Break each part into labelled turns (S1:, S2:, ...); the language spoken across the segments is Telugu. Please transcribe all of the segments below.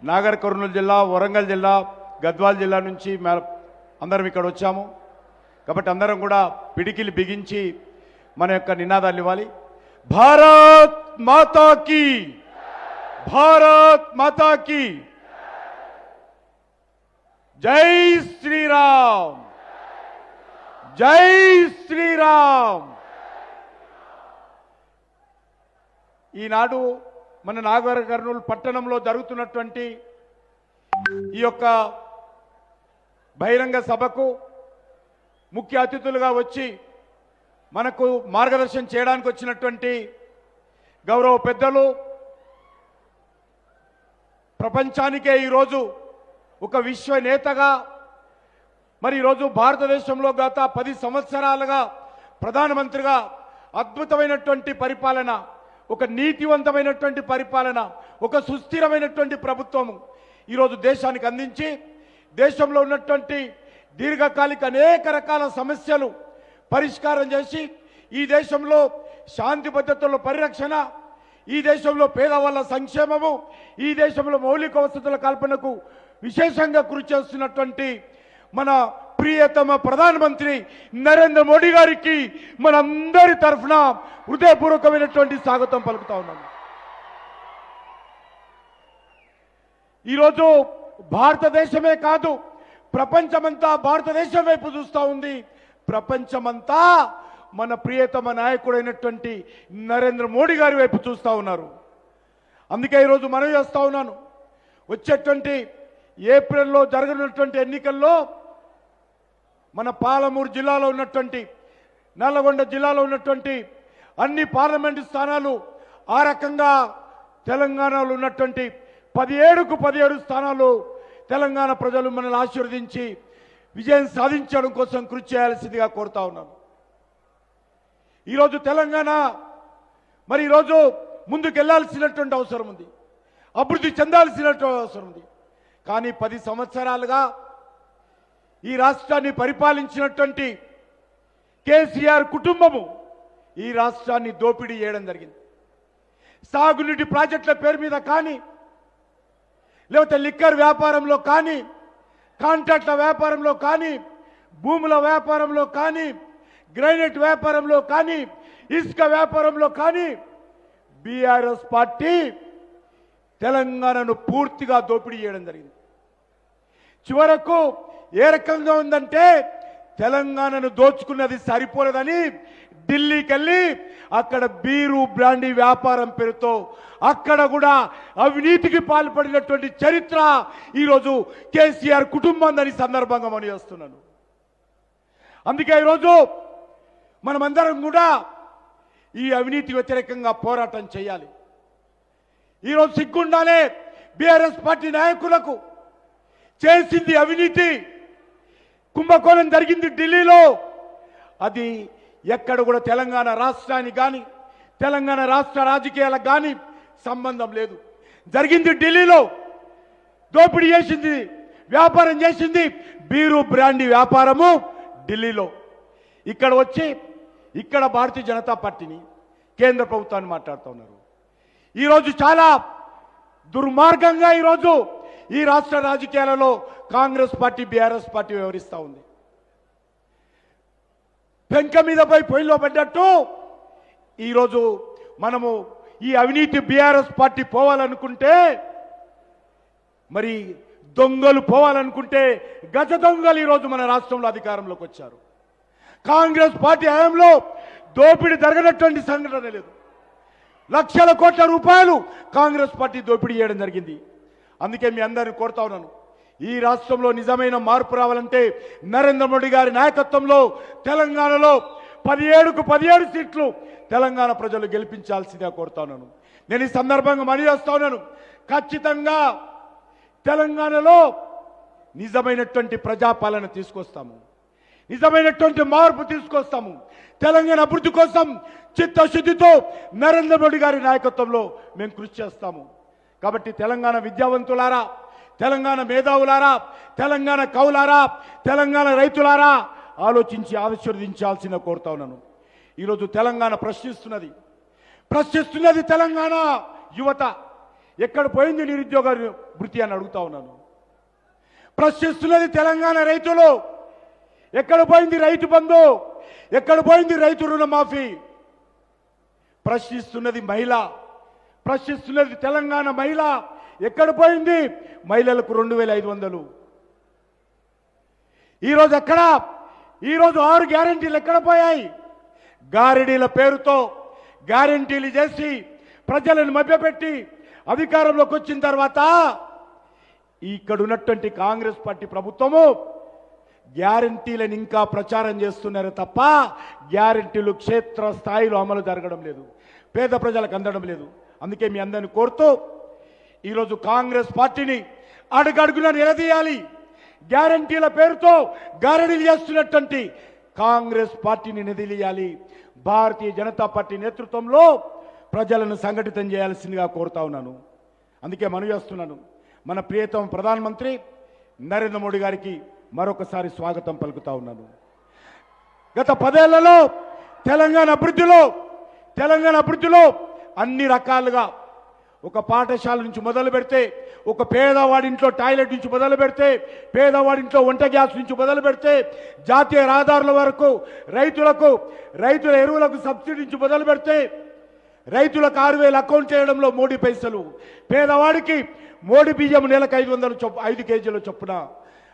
S1: నాగర్ కర్నూలు జిల్లా, వరంగల్ జిల్లా, గద్వాల్ జిల్లా నుంచి అందరం ఇక్కడ వచ్చాము. కాబట్టి అందరం కూడా పిడికిలి బిగించి మన యొక్క నినాదాలు ఇవ్వాలి. భారత్ మాతా కీ, భారత్ మాతా కీ, జై శ్రీరామ్, జై శ్రీరామ్. ఈనాడు మన నాగర్ కర్నూలు పట్టణంలో జరుగుతున్నటువంటి ఈ యొక్క బహిరంగ సభకు ముఖ్య అతిథులుగా వచ్చి మనకు మార్గదర్శనం చేయడానికి వచ్చినటువంటి గౌరవ పెద్దలు, ప్రపంచానికే ఈరోజు ఒక విశ్వ నేతగా, మరి ఈరోజు భారతదేశంలో గత 10 సంవత్సరాలుగా ప్రధానమంత్రిగా అద్భుతమైనటువంటి పరిపాలన, ఒక నీతివంతమైనటువంటి పరిపాలన, ఒక సుస్థిరమైనటువంటి ప్రభుత్వము ఈరోజు దేశానికి అందించి దేశంలో ఉన్నటువంటి దీర్ఘకాలిక అనేక రకాల సమస్యలు పరిష్కారం చేసి ఈ దేశంలో శాంతి భద్రతల పరిరక్షణ, ఈ దేశంలో పేదవాళ్ళ సంక్షేమము, ఈ దేశంలో మౌలిక వసతుల కల్పనకు విశేషంగా కృషి చేస్తున్నటువంటి మన ప్రియతమ ప్రధానమంత్రి నరేంద్ర మోడీ గారికి మనందరి తరఫున హృదయపూర్వకమైనటువంటి స్వాగతం పలుకుతా ఉన్నాము. ఈరోజు భారతదేశమే కాదు, ప్రపంచమంతా భారతదేశం వైపు చూస్తూ ఉంది. ప్రపంచమంతా మన ప్రియతమ నాయకుడైనటువంటి నరేంద్ర మోడీ గారి వైపు చూస్తూ ఉన్నారు. అందుకే ఈరోజు మనం చేస్తూ ఉన్నాను, వచ్చేటువంటి ఏప్రిల్లో జరగనున్నటువంటి ఎన్నికల్లో మన పాలమూరు జిల్లాలో ఉన్నటువంటి, నల్లగొండ జిల్లాలో ఉన్నటువంటి అన్ని పార్లమెంటు స్థానాలు, ఆ రకంగా తెలంగాణలో ఉన్నటువంటి 17కు 17 స్థానాలు తెలంగాణ ప్రజలు మనల్ని ఆశీర్వదించి విజయం సాధించడం కోసం కృషి చేయాల్సిందిగా కోరుతా ఉన్నాను. ఈరోజు తెలంగాణ మరి ఈరోజు ముందుకు వెళ్లాల్సినటువంటి అవసరం ఉంది, అభివృద్ధి చెందాల్సినటువంటి అవసరం ఉంది. కానీ 10 సంవత్సరాలుగా ఈ రాష్ట్రాన్ని పరిపాలించినటువంటి కేసీఆర్ కుటుంబము ఈ రాష్ట్రాన్ని దోపిడీ చేయడం జరిగింది. సాగునీటి ప్రాజెక్టుల పేరు మీద కానీ, లేకపోతే లిక్కర్ వ్యాపారంలో కానీ, కాంట్రాక్ట్ల వ్యాపారంలో కానీ, భూముల వ్యాపారంలో కానీ, గ్రైనేట్ వ్యాపారంలో కానీ, ఇసుక వ్యాపారంలో కానీ బీఆర్ఎస్ పార్టీ తెలంగాణను పూర్తిగా దోపిడీ చేయడం జరిగింది. చివరకు ఏ రకంగా ఉందంటే, తెలంగాణను దోచుకున్నది సరిపోలేదని ఢిల్లీకి వెళ్ళి అక్కడ బీరు బ్రాండీ వ్యాపారం పేరుతో అక్కడ కూడా అవినీతికి పాల్పడినటువంటి చరిత్ర ఈరోజు కేసీఆర్ కుటుంబాన్ని సందర్భంగా మనం చేస్తున్నాను. అందుకే ఈరోజు మనమందరం కూడా ఈ అవినీతి వ్యతిరేకంగా పోరాటం చేయాలి. ఈరోజు సిగ్గుండాలే బీఆర్ఎస్ పార్టీ నాయకులకు. చేసింది అవినీతి, కుంభకోణం జరిగింది ఢిల్లీలో. అది ఎక్కడ కూడా తెలంగాణ రాష్ట్రానికి కానీ, తెలంగాణ రాష్ట్ర రాజకీయాలకు కానీ సంబంధం లేదు. జరిగింది ఢిల్లీలో. దోపిడీ చేసింది, వ్యాపారం చేసింది బీరు బ్రాండీ వ్యాపారము ఢిల్లీలో. ఇక్కడ వచ్చి ఇక్కడ భారతీయ జనతా పార్టీని, కేంద్ర ప్రభుత్వాన్ని మాట్లాడుతూ ఉన్నారు. ఈరోజు చాలా దుర్మార్గంగా ఈరోజు ఈ రాష్ట్ర రాజకీయాలలో కాంగ్రెస్ పార్టీ, బీఆర్ఎస్ పార్టీ వ్యవహరిస్తూ ఉంది. పెంక మీద పోయి పొయ్యిలో పడ్డట్టు ఈరోజు మనము ఈ అవినీతి బీఆర్ఎస్ పార్టీ పోవాలనుకుంటే, మరి దొంగలు పోవాలనుకుంటే గజ దొంగలు ఈరోజు మన రాష్ట్రంలో అధికారంలోకి వచ్చారు. కాంగ్రెస్ పార్టీ హయాంలో దోపిడీ జరగనటువంటి సంఘటన లేదు. లక్షల కోట్ల రూపాయలు కాంగ్రెస్ పార్టీ దోపిడీ చేయడం జరిగింది. అందుకే మీ అందరిని కోరుతా ఉన్నాను, ఈ రాష్ట్రంలో నిజమైన మార్పు రావాలంటే నరేంద్ర మోడీ గారి నాయకత్వంలో తెలంగాణలో 17కు 17 సీట్లు తెలంగాణ ప్రజలు గెలిపించాల్సిందిగా కోరుతా ఉన్నాను. నేను ఈ సందర్భంగా మనవి చేస్తా ఉన్నాను, ఖచ్చితంగా తెలంగాణలో నిజమైనటువంటి ప్రజాపాలన తీసుకొస్తాము, నిజమైనటువంటి మార్పు తీసుకొస్తాము. తెలంగాణ అభివృద్ధి కోసం చిత్తశుద్ధితో నరేంద్ర మోడీ గారి నాయకత్వంలో మేము కృషి చేస్తాము. కాబట్టి తెలంగాణ విద్యావంతులారా, తెలంగాణ మేధావులారా, తెలంగాణ కవులారా, తెలంగాణ రైతులారా ఆలోచించి ఆశీర్వదించాల్సిన కోరుతా ఉన్నాను. ఈరోజు తెలంగాణ ప్రశ్నిస్తున్నది తెలంగాణ యువత. ఎక్కడ పోయింది నిరుద్యోగ వృత్తి అని అడుగుతా ఉన్నాను. ప్రశ్నిస్తున్నది తెలంగాణ రైతులు. ఎక్కడ పోయింది రైతు బంధు? ఎక్కడ పోయింది రైతు రుణమాఫీ? ప్రశ్నిస్తున్నది మహిళ, ప్రశ్నిస్తున్నది తెలంగాణ మహిళ. ఎక్కడ పోయింది మహిళలకు 2500? ఈరోజు ఎక్కడ? ఈరోజు 6 గ్యారెంటీలు ఎక్కడ పోయాయి? గారడీల పేరుతో గ్యారెంటీలు చేసి ప్రజలను మభ్యపెట్టి అధికారంలోకి వచ్చిన తర్వాత ఇక్కడ ఉన్నటువంటి కాంగ్రెస్ పార్టీ ప్రభుత్వము గ్యారెంటీలను ఇంకా ప్రచారం చేస్తున్నారు తప్ప గ్యారెంటీలు క్షేత్ర స్థాయిలో అమలు జరగడం లేదు, పేద ప్రజలకు అందడం లేదు. అందుకే మీ అందరిని కోరుతూ ఈరోజు కాంగ్రెస్ పార్టీని అడుగడుగున నిలదీయాలి. గ్యారెంటీల పేరుతో గారడీలు చేస్తున్నటువంటి కాంగ్రెస్ పార్టీని నిలదీయాలి. భారతీయ జనతా పార్టీ నేతృత్వంలో ప్రజలను సంఘటితం చేయాల్సిందిగా కోరుతా ఉన్నాను. అందుకే మనవి చేస్తున్నాను, మన ప్రియతమ ప్రధానమంత్రి నరేంద్ర మోడీ గారికి మరొకసారి స్వాగతం పలుకుతా ఉన్నాను. గత 10 ఏళ్లలో తెలంగాణ అభివృద్ధిలో అన్ని రకాలుగా ఒక పాఠశాల నుంచి మొదలు పెడితే, ఒక పేదవాడింట్లో టాయిలెట్ నుంచి మొదలు పెడితే, పేదవాడింట్లో వంట గ్యాస్ నుంచి మొదలు పెడితే, జాతీయ రహదారుల వరకు రైతుల ఎరువులకు సబ్సిడీ నుంచి మొదలు పెడితే, రైతులకు 6000 అకౌంట్ చేయడంలో మోడీ పైసలు, పేదవాడికి మోడీ బియ్యం నెలకు 5 కేజీల చొప్పున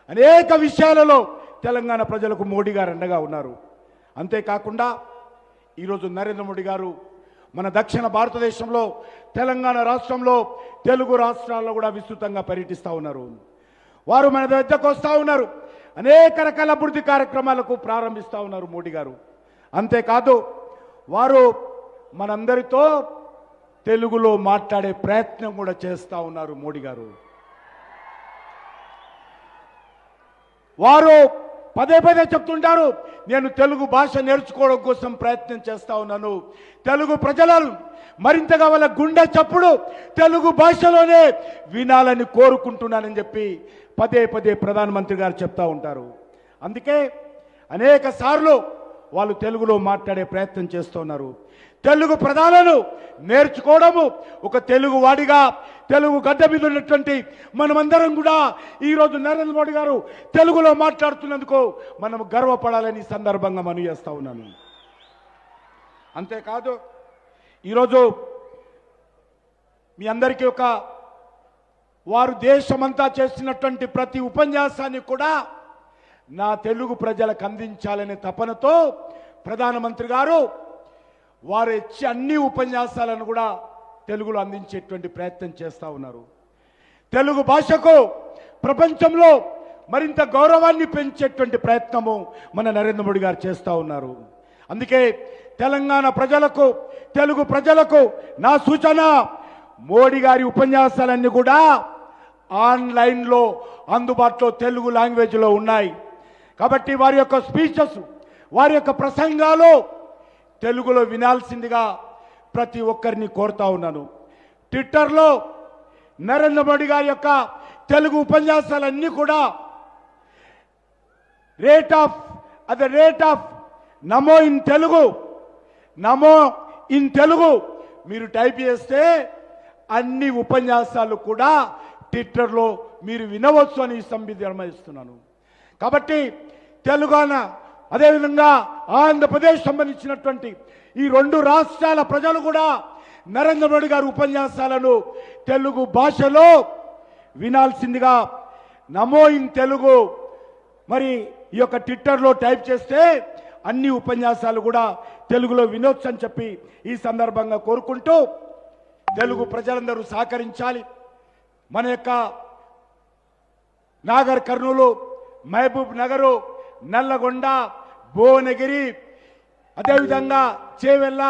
S1: అనేక విషయాలలో తెలంగాణ ప్రజలకు మోడీ గారు అండగా ఉన్నారు. అంతేకాకుండా ఈరోజు నరేంద్ర మోడీ గారు మన దక్షిణ భారతదేశంలో తెలంగాణ రాష్ట్రంలో తెలుగు రాష్ట్రాల్లో కూడా విస్తృతంగా పర్యటిస్తూ ఉన్నారు. వారు మన దగ్గరకు వస్తూ ఉన్నారు. అనేక రకాల అభివృద్ధి కార్యక్రమాలకు ప్రారంభిస్తూ ఉన్నారు మోడీ గారు. అంతేకాదు వారు మనందరితో తెలుగులో మాట్లాడే ప్రయత్నం కూడా చేస్తూ ఉన్నారు మోడీ గారు. వారు పదే చెప్తుంటారు, నేను తెలుగు భాష నేర్చుకోవడం కోసం ప్రయత్నం చేస్తా ఉన్నాను, తెలుగు ప్రజలను మరింతగా వాళ్ళ గుండె చప్పుడు తెలుగు భాషలోనే వినాలని కోరుకుంటున్నానని చెప్పి పదే ప్రధానమంత్రి గారు చెప్తా ఉంటారు. అందుకే అనేక సార్లు వాళ్ళు తెలుగులో మాట్లాడే ప్రయత్నం చేస్తున్నారు. తెలుగు పదాలను నేర్చుకోవడము ఒక తెలుగు వాడిగా తెలుగు గడ్డ మీద ఉన్నటువంటి మనమందరం కూడా ఈరోజు నరేంద్ర మోడీ గారు తెలుగులో మాట్లాడుతున్నందుకు మనం గర్వపడాలని సందర్భంగా మనవి చేస్తా ఉన్నాను. అంతేకాదు ఈరోజు మీ అందరికీ వారు దేశమంతా చేస్తున్నటువంటి ప్రతి ఉపన్యాసాన్ని కూడా నా తెలుగు ప్రజలకు అందించాలనే తపనతో ప్రధానమంత్రి గారు వారు ఇచ్చే అన్ని ఉపన్యాసాలను కూడా తెలుగులో అందించేటువంటి ప్రయత్నం చేస్తూ ఉన్నారు. తెలుగు భాషకు ప్రపంచంలో మరింత గౌరవాన్ని పెంచేటువంటి ప్రయత్నము మన నరేంద్ర మోడీ గారు చేస్తూ ఉన్నారు. అందుకే తెలంగాణ ప్రజలకు తెలుగు ప్రజలకు నా సూచన, మోడీ గారి ఉపన్యాసాలన్నీ కూడా ఆన్లైన్లో అందుబాటులో తెలుగు లాంగ్వేజ్లో ఉన్నాయి. కాబట్టి వారి యొక్క స్పీచెస్, వారి యొక్క ప్రసంగాలు తెలుగులో వినాల్సిందిగా ప్రతి ఒక్కరిని కోరుతా ఉన్నాను. ట్విట్టర్లో నరేంద్ర మోడీ గారి యొక్క తెలుగు ఉపన్యాసాలన్నీ కూడా rate of Namo in Telugu మీరు టైప్ చేస్తే అన్ని ఉపన్యాసాలు కూడా ట్విట్టర్లో మీరు వినవచ్చు అని సంబిధమయిస్తున్నాను. కాబట్టి తెలుగున అదేవిధంగా ఆంధ్రప్రదేశ్ సంబంధించినటువంటి ఈ 2 రాష్ట్రాల ప్రజలు కూడా నరేంద్ర మోడీ గారి ఉపన్యాసాలను తెలుగు భాషలో వినాల్సిందిగా నమో ఇన్ తెలుగు మరి ఈ యొక్క ట్విట్టర్లో టైప్ చేస్తే అన్ని ఉపన్యాసాలు కూడా తెలుగులో వినొచ్చు అని చెప్పి ఈ సందర్భంగా కోరుకుంటూ తెలుగు ప్రజలందరూ సహకరించాలి. మన యొక్క నాగర్ కర్నూలు, మహబూబ్ నగరు, నల్లగొండ, భువనగిరి, అదేవిధంగా చేవెళ్ళ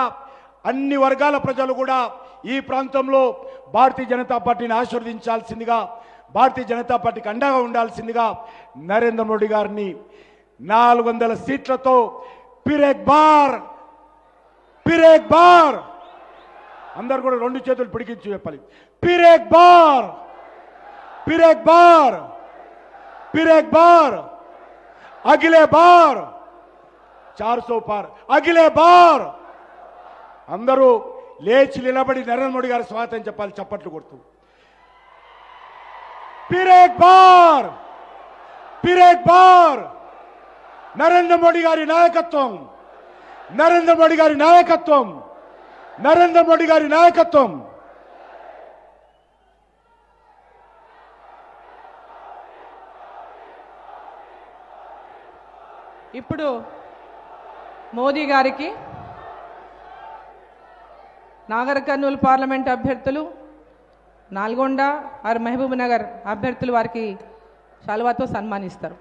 S1: అన్ని వర్గాల ప్రజలు కూడా ఈ ప్రాంతంలో భారతీయ జనతా పార్టీని ఆశీర్వదించాల్సిందిగా, భారతీయ జనతా పార్టీకి అండగా ఉండాల్సిందిగా నరేంద్ర మోడీ గారిని 400 సీట్లతో పిరేక్ బార్ అందరు కూడా 2 చేతులు పిడికించి చెప్పాలి. పిరేక్ బార్ అగిలే బార్ 400 పార్ అగిలే బార్. అందరూ లేచి నిలబడి నరేంద్ర మోడీ గారి స్వాగతం చెప్పాలి చప్పట్లు కొడుతూ. फिर एक बार नरेंद्र मोदी गारी नायकत्వం, नरेंद्र मोदी गारी नायकत्వం, नरेंद्र मोदी गारी नायकत्వం।
S2: ఇప్పుడు మోదీ గారికి నాగర్ కర్నూలు పార్లమెంట్ అభ్యర్థులు, నల్గొండ ఆర్ మహబూబ్ నగర్ అభ్యర్థులు వారికి శాలువాతో సన్మానిస్తారు।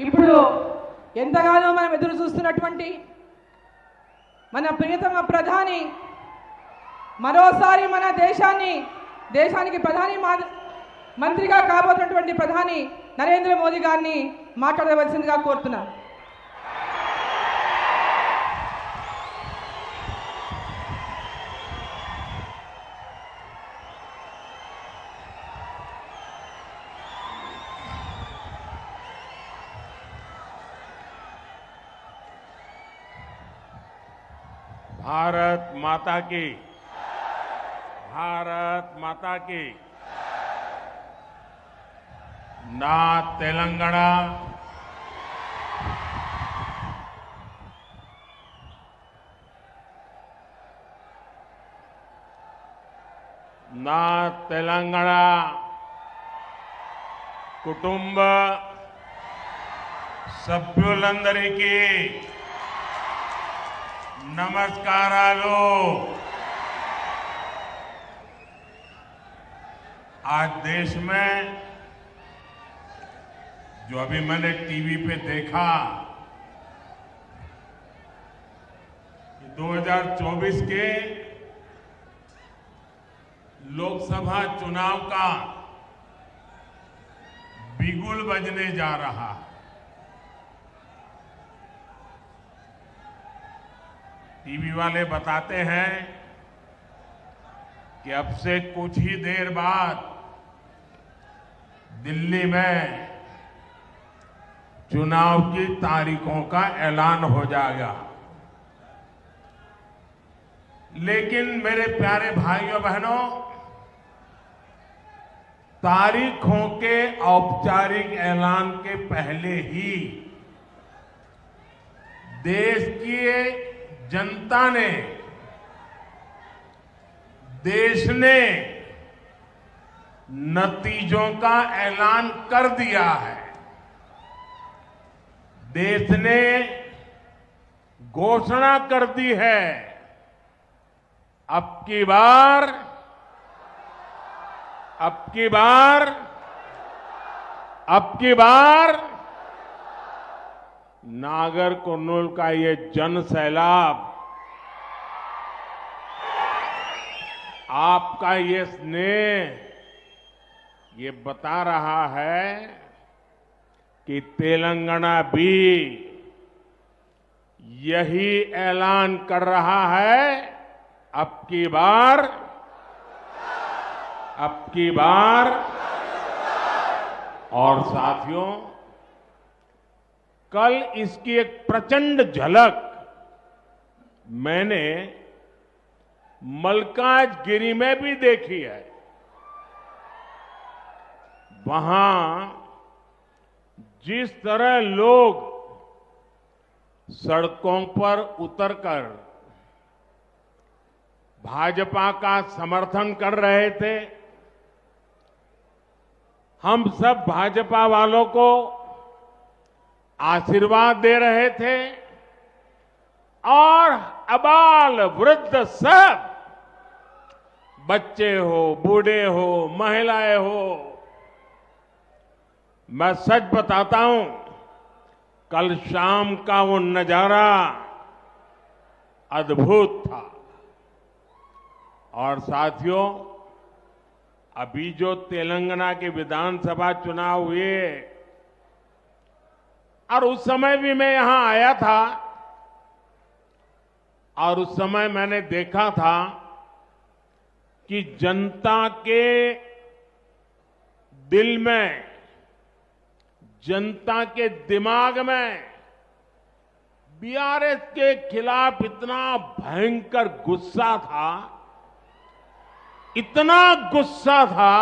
S2: ఇప్పుడు ఎంతగానో మనం ఎదురు చూస్తున్నటువంటి మన ప్రియతమ ప్రధాని మరోసారి మన దేశానికి ప్రధాని మంత్రిగా కాబోతున్నటువంటి ప్రధాని నరేంద్ర మోదీ గారిని మాట్లాడవలసిందిగా కోరుతున్నాను।
S3: भारत माता की, भारत माता की। ना तेलंगाना, ना तेलंगाना कुटुंब సభ్యులందరికీ नमस्कारालो। आज देश में जो अभी मैंने टीवी पे देखा, 2024 के लोकसभा चुनाव का बिगुल बजने जा रहा। टीवी वाले बताते हैं कि अब से कुछ ही देर बाद दिल्ली में चुनाव की तारीखों का ऐलान हो जाएगा। लेकिन मेरे प्यारे भाइयों बहनों, तारीखों के औपचारिक ऐलान के पहले ही देश की जनता ने, देश ने नतीजों का ऐलान कर दिया है। देश ने घोषणा कर दी है, अब की बार नागर कुर्नूल का ये जन सैलाब, आपका ये स्नेह ये बता रहा है कि तेलंगाना भी यही ऐलान कर रहा है, अब की बार। और साथियों, कल इसकी एक प्रचंड झलक मैंने मल्काजगिरी में भी देखी है। वहां जिस तरह लोग सड़कों पर उतरकर भाजपा का समर्थन कर रहे थे, हम सब भाजपा वालों को आशीर्वाद दे रहे थे और अबाल वृद्ध सब, बच्चे हो, बूढ़े हो, महिलाएं हो, मैं सच बताता हूं, कल शाम का वो नजारा अद्भुत था। और साथियों, अभी जो तेलंगाना के विधानसभा चुनाव हुए और उस समय भी मैं यहां आया था और उस समय मैंने देखा था कि जनता के दिल में, जनता के दिमाग में बीआरएस के खिलाफ इतना भयंकर गुस्सा था, इतना गुस्सा था,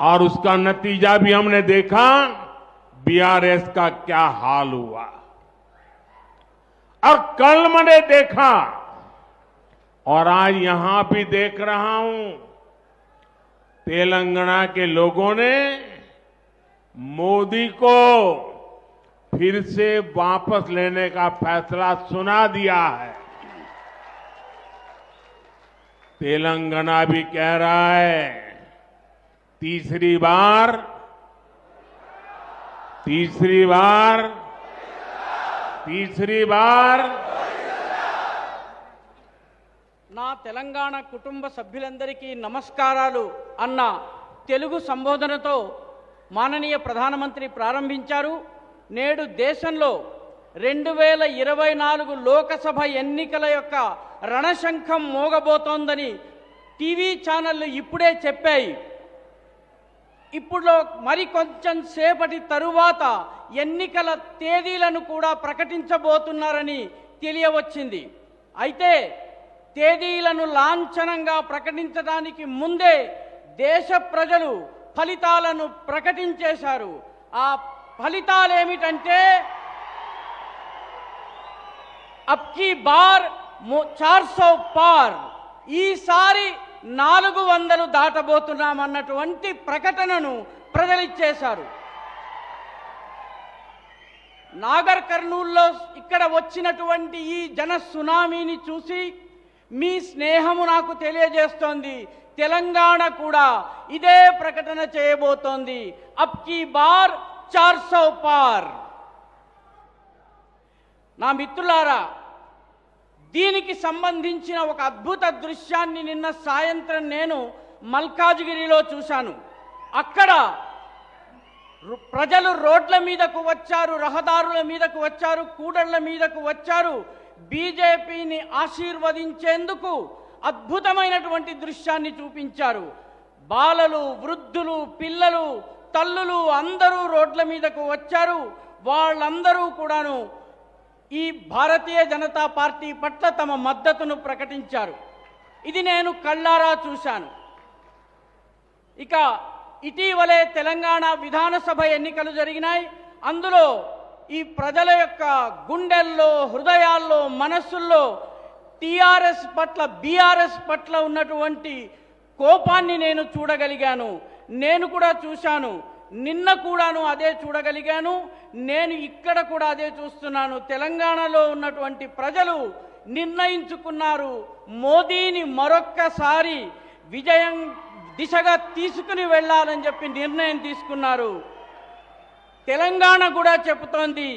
S3: और उसका नतीजा भी हमने देखा, बीआरएस का क्या हाल हुआ। और कल मैंने देखा और आज यहां भी देख रहा हूं, तेलंगाना के लोगों ने मोदी को फिर से वापस लेने का फैसला सुना दिया है। तेलंगाना भी कह रहा है, तीसरी बार
S4: నా తెలంగాణ కుటుంబ సభ్యులందరికీ నమస్కారాలు అన్న తెలుగు సంబోధనతో మాననీయ ప్రధానమంత్రి ప్రారంభించారు. నేడు దేశంలో 2024 లోకసభ ఎన్నికల యొక్క రణశంఖం మోగబోతోందని టీవీ ఛానళ్లు ఇప్పుడే చెప్పాయి. ఇప్పుడు మరి కొంచెం సేపటి తరువాత ఎన్నికల తేదీలను కూడా ప్రకటించబోతున్నారని తెలియవచ్చింది. అయితే తేదీలను లాంఛనంగా ప్రకటించడానికి ముందే దేశ ప్రజలు ఫలితాలను ప్రకటించేశారు. ఆ ఫలితాలు ఏమిటంటే, అబ్కీ బార్ 400 పార్, ఈసారి 400 దాటబోతున్నామన్నటువంటి ప్రకటనను ప్రజలిచ్చేశారు. నాగర్ కర్నూల్లో ఇక్కడ వచ్చినటువంటి ఈ జన సునామీని చూసి మీ స్నేహము నాకు తెలియజేస్తోంది. తెలంగాణ కూడా ఇదే ప్రకటన చేయబోతోంది, అబ్కీ బార్ 400 పార్. నా మిత్రులారా, దీనికి సంబంధించిన ఒక అద్భుత దృశ్యాన్ని నిన్న సాయంత్రం నేను మల్కాజ్గిరిలో చూశాను. అక్కడ ప్రజలు రోడ్ల మీదకు వచ్చారు, రహదారుల మీదకు వచ్చారు, కూడళ్ల మీదకు వచ్చారు. బీజేపీని ఆశీర్వదించేందుకు అద్భుతమైనటువంటి దృశ్యాన్ని చూపించారు. బాలలు, వృద్ధులు, పిల్లలు, తల్లులు అందరూ రోడ్ల మీదకు వచ్చారు. వాళ్ళందరూ కూడాను ఈ భారతీయ జనతా పార్టీ పట్ల తమ మద్దతును ప్రకటించారు. ఇది నేను కళ్ళారా చూశాను. ఇక ఇటీవలే తెలంగాణ విధానసభ ఎన్నికలు జరిగినాయి. అందులో ఈ ప్రజల యొక్క గుండెల్లో, హృదయాల్లో, మనస్సుల్లో టీఆర్ఎస్ పట్ల, బీఆర్ఎస్ పట్ల ఉన్నటువంటి కోపాన్ని నేను చూడగలిగాను. నేను కూడా చూశాను. నిన్న కూడాను అదే చూడగలిగాను. నేను ఇక్కడ కూడా అదే చూస్తున్నాను. తెలంగాణలో ఉన్నటువంటి ప్రజలు నిర్ణయించుకున్నారు. మోదీని మరొక్కసారి విజయం దిశగా తీసుకుని వెళ్ళాలని చెప్పి నిర్ణయం తీసుకున్నారు. తెలంగాణ కూడా చెబుతోంది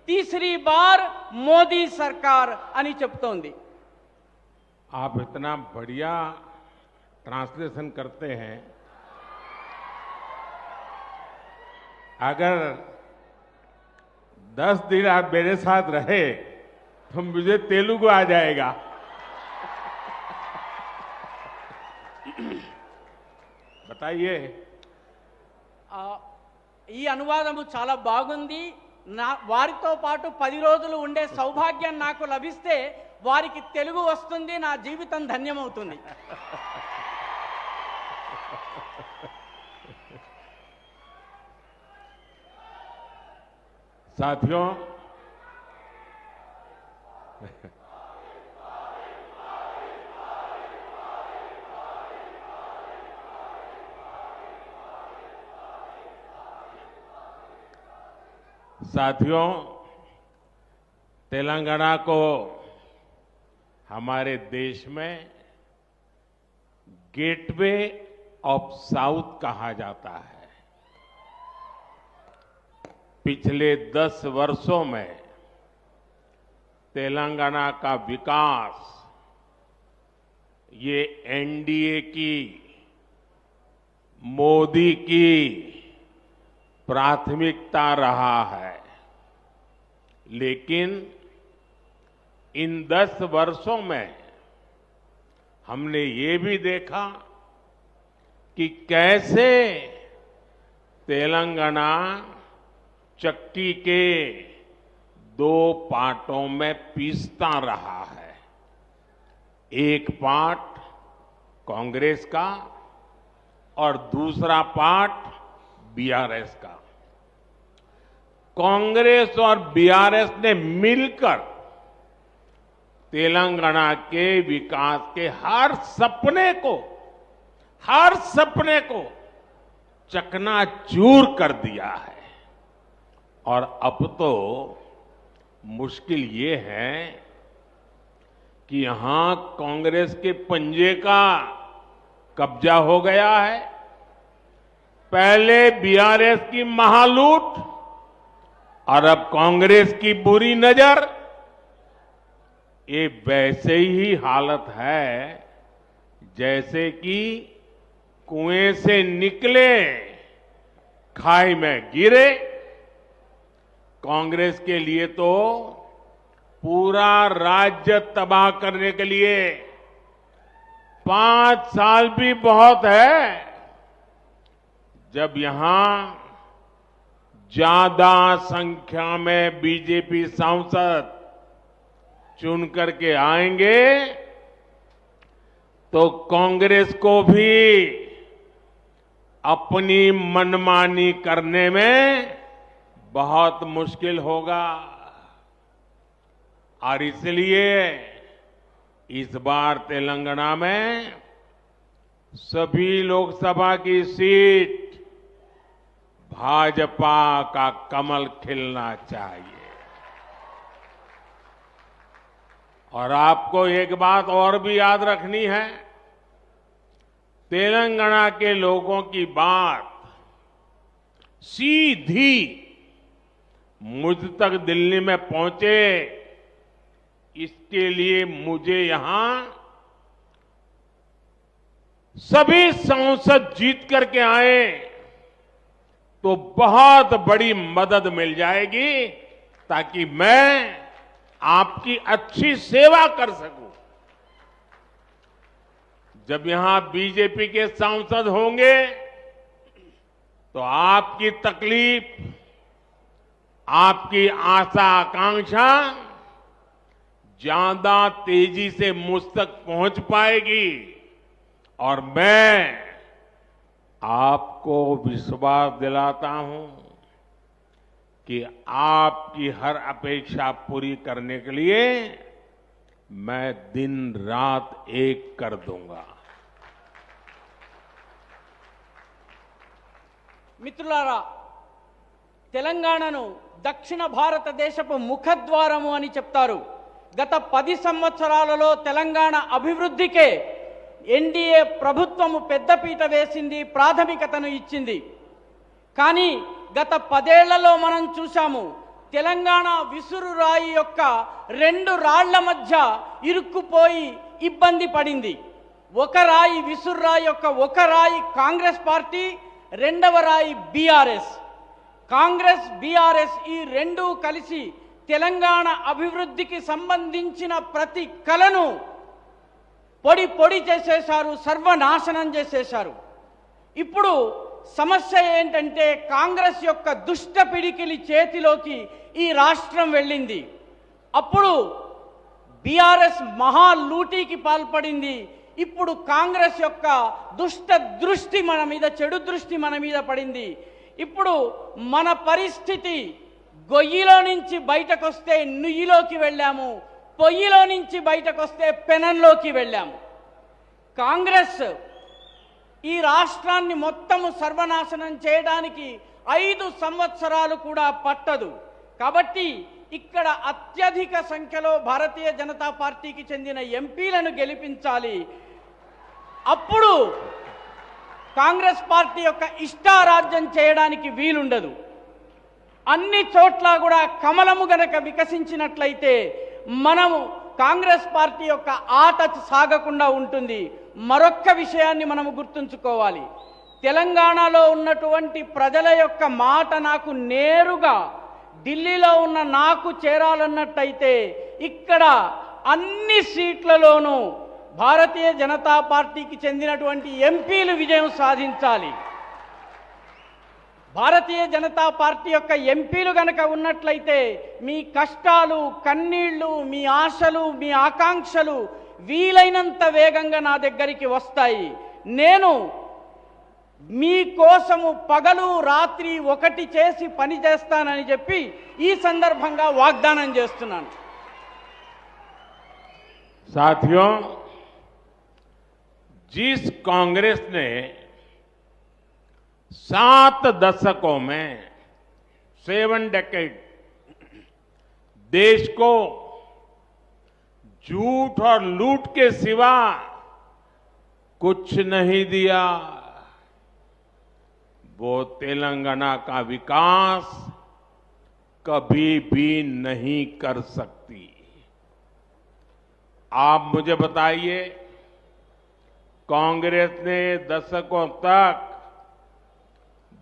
S4: तीसरी बार मोदी सरकार అని చెప్తోంది.
S3: आप इतना बढ़िया ट्रांसलेशन करते हैं, अगर 10 दिन आप मेरे साथ रहे तो मुझे तेलुगु आ जाएगा. बताइए.
S4: ఈ అనువాదము చాలా బాగుంది. వారితో పాటు 10 రోజులు ఉండే సౌభాగ్యం నాకు లభిస్తే వారికి తెలుగు వస్తుంది, నా జీవితం ధన్యమవుతుంది.
S3: साथियों, साथियों, तेलंगाना को हमारे देश में गेटवे ऑफ साउथ कहा जाता है. पिछले 10 वर्षों में तेलंगाना का विकास ये एनडीए की, मोदी की प्राथमिकता रहा है. लेकिन इन 10 वर्षों में हमने ये भी देखा कि कैसे तेलंगाना चक्की के 2 पार्टों में पीसता रहा है. एक पार्ट कांग्रेस का और दूसरा पार्ट बीआरएस का. कांग्रेस और बीआरएस ने मिलकर तेलंगाना के विकास के हर सपने को चकनाचूर कर दिया है. और अब तो मुश्किल ये है कि यहां कांग्रेस के पंजे का कब्जा हो गया है. पहले बीआरएस की महालूट और अब कांग्रेस की बुरी नजर. ये वैसे ही हालत है जैसे कि कुएं से निकले खाई में गिरे. कांग्रेस के लिए तो पूरा राज्य तबाह करने के लिए 5 साल भी बहुत है. जब यहां ज्यादा संख्या में बीजेपी सांसद चुन करके आएंगे तो कांग्रेस को भी अपनी मनमानी करने में बहुत मुश्किल होगा. और इसलिए इस बार तेलंगाना में सभी लोकसभा की सीट भाजपा का कमल खिलना चाहिए. और आपको एक बात और भी याद रखनी है. तेलंगाना के लोगों की बात सीधी मुझ तक दिल्ली में पहुंचे, इसके लिए मुझे यहां सभी सांसद जीत करके आए तो बहुत बड़ी मदद मिल जाएगी, ताकि मैं आपकी अच्छी सेवा कर सकूं. जब यहां बीजेपी के सांसद होंगे तो आपकी तकलीफ, आपकी आशा आकांक्षा ज्यादा तेजी से मुझ तक पहुंच पाएगी. और मैं आपको विश्वास दिलाता हूं कि आपकी हर अपेक्षा पूरी करने के लिए मैं दिन रात एक कर दूंगा.
S4: మిత్రులారా, తెలంగాణను దక్షిణ భారతదేశపు ముఖద్వారము అని చెప్తారు. గత 10 సంవత్సరాలలో తెలంగాణ అభివృద్ధికే ఎన్డీఏ ప్రభుత్వము పెద్దపీట వేసింది, ప్రాథమికతను ఇచ్చింది. కానీ గత 10 ఏళ్లలో మనం చూశాము, తెలంగాణ విసురురాయి యొక్క 2 రాళ్ల మధ్య ఇరుక్కుపోయి ఇబ్బంది పడింది. ఒక రాయి విసురురాయి యొక్క ఒక రాయి కాంగ్రెస్ పార్టీ, రెండవ రాయి బీఆర్ఎస్. కాంగ్రెస్ బీఆర్ఎస్ ఈ రెండూ కలిసి తెలంగాణ అభివృద్ధికి సంబంధించిన ప్రతి కలను పొడి పొడి చేసేశారు, సర్వనాశనం చేసేశారు. ఇప్పుడు సమస్య ఏంటంటే కాంగ్రెస్ యొక్క దుష్ట పిడికిలి చేతిలోకి ఈ రాష్ట్రం వెళ్ళింది. అప్పుడు బీఆర్ఎస్ మహా లూటీకి పాల్పడింది. ఇప్పుడు కాంగ్రెస్ యొక్క దుష్ట దృష్టి మన మీద, చెడు దృష్టి మన మీద పడింది. ఇప్పుడు మన పరిస్థితి గొయ్యిలో నుంచి బయటకొస్తే నుయ్యిలోకి వెళ్ళాము, పొయ్యిలో నుంచి బయటకొస్తే పెనంలోకి వెళ్ళాము. కాంగ్రెస్ ఈ రాష్ట్రాన్ని మొత్తము సర్వనాశనం చేయడానికి 5 సంవత్సరాలు కూడా పట్టదు. కాబట్టి ఇక్కడ అత్యధిక సంఖ్యలో భారతీయ జనతా పార్టీకి చెందిన ఎంపీలను గెలిపించాలి. అప్పుడు కాంగ్రెస్ పార్టీ యొక్క ఇష్టారాజ్యం చేయడానికి వీలుండదు. అన్ని చోట్ల కూడా కమలము గనక వికసించినట్లయితే మనము కాంగ్రెస్ పార్టీ యొక్క ఆట సాగకుండా ఉంటుంది. మరొక్క విషయాన్ని మనము గుర్తుంచుకోవాలి. తెలంగాణలో ఉన్నటువంటి ప్రజల యొక్క మాట నాకు నేరుగా ఢిల్లీలో ఉన్న నాకు చేరాలన్నట్టయితే ఇక్కడ అన్ని సీట్లలోనూ భారతీయ జనతా పార్టీకి చెందినటువంటి ఎంపీలు విజయం సాధించాలి. భారతీయ జనతా పార్టీ యొక్క ఎంపీలు గనక ఉన్నట్లయితే మీ కష్టాలు, కన్నీళ్లు, మీ ఆశలు, మీ ఆకాంక్షలు వీలైనంత వేగంగా నా దగ్గరికి వస్తాయి. నేను మీ కోసము పగలు రాత్రి ఒకటి చేసి పని చేస్తానని చెప్పి ఈ సందర్భంగా వాగ్దానం చేస్తున్నాను.
S3: साथियों, जिस कांग्रेस ने 7 दशकों में 7 डेकेड देश को झूठ और लूट के सिवा कुछ नहीं दिया, वो तेलंगाना का विकास कभी भी नहीं कर सकती। आप मुझे बताइए, कांग्रेस ने दशकों तक